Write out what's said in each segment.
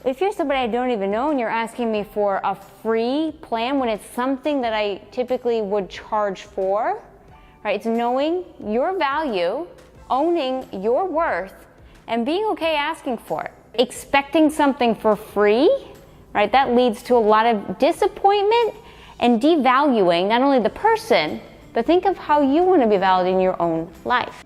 If you're somebody I don't even know and you're asking me for a free plan when it's something that I typically would charge for, right? It's knowing your value, owning your worth, and being okay asking for it. Expecting something for free, right? That leads to a lot of disappointment and devaluing not only the person, but think of how you want to be valued in your own life.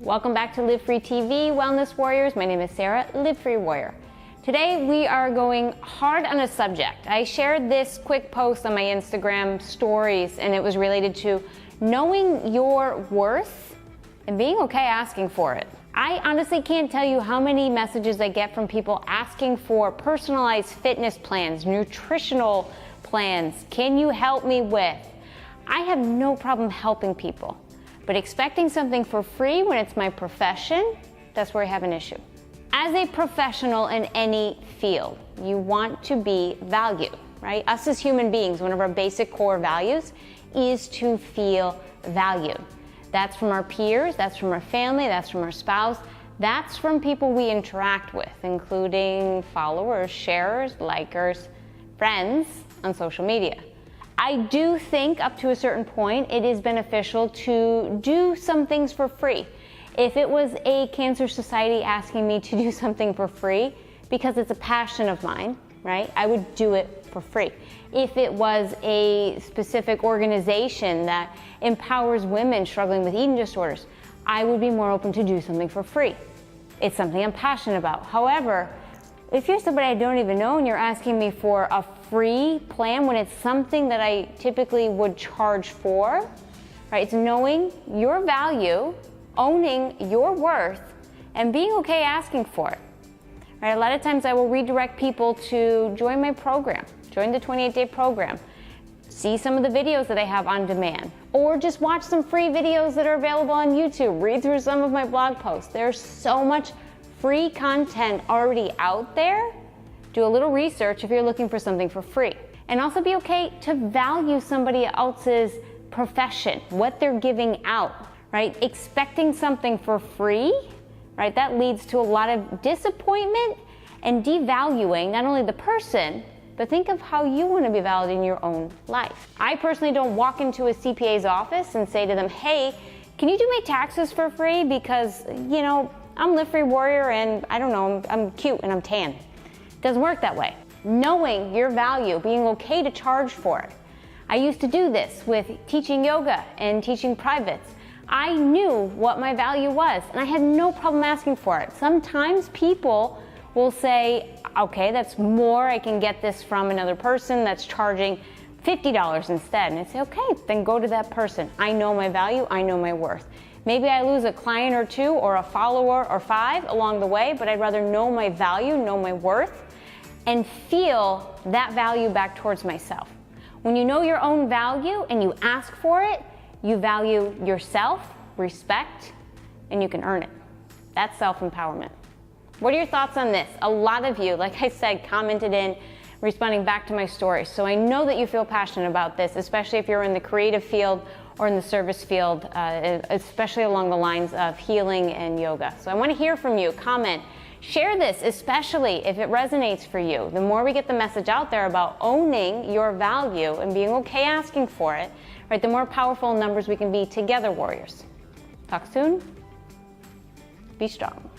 Welcome back to Live Free TV, Wellness Warriors. My name is Sara, LiveFreeWarrior. Today we are going hard on a subject. I shared this quick post on my Instagram stories and it was related to knowing your worth and being okay asking for it. I honestly can't tell you how many messages I get from people asking for personalized fitness plans, nutritional plans. Can you help me with? I have no problem helping people. But expecting something for free when it's my profession, that's where I have an issue. As a professional in any field, you want to be valued, right? Us as human beings, one of our basic core values is to feel valued. That's from our peers, that's from our family, that's from our spouse, that's from people we interact with, including followers, sharers, likers, friends on social media. I do think up to a certain point it is beneficial to do some things for free. If it was a cancer society asking me to do something for free because it's a passion of mine, right, I would do it for free. If it was a specific organization that empowers women struggling with eating disorders, I would be more open to do something for free. It's something I'm passionate about. However, if you're somebody I don't even know and you're asking me for a free plan when it's something that I typically would charge for, right? It's knowing your value, owning your worth, and being okay asking for it. Right? A lot of times I will redirect people to join my program, join the 28-day program, see some of the videos that I have on demand, or just watch some free videos that are available on YouTube, read through some of my blog posts. There's so much free content already out there. Do a little research if you're looking for something for free. And also be okay to value somebody else's profession, what they're giving out, right? Expecting something for free, right? That leads to a lot of disappointment and devaluing not only the person, but think of how you want to be valued in your own life. I personally don't walk into a CPA's office and say to them, hey, can you do my taxes for free? Because, you know, I'm LiveFreeWarrior and I don't know, I'm cute and I'm tan. It doesn't work that way. Knowing your value, being okay to charge for it. I used to do this with teaching yoga and teaching privates. I knew what my value was and I had no problem asking for it. Sometimes people will say, okay, that's more, I can get this from another person that's charging $50 instead. And I say, okay, then go to that person. I know my value, I know my worth. Maybe I lose a client or two or a follower or 5 along the way, but I'd rather know my value, know my worth, and feel that value back towards myself. When you know your own value and you ask for it, you value yourself, respect, and you can earn it. That's self-empowerment. What are your thoughts on this? A lot of you, like I said, commented in, responding back to my story. So I know that you feel passionate about this, especially if you're in the creative field or in the service field, especially along the lines of healing and yoga. So I want to hear from you. Comment, share this, especially if it resonates for you. The more we get the message out there about owning your value and being okay asking for it, right, the more powerful numbers we can be together, warriors. Talk soon. Be strong.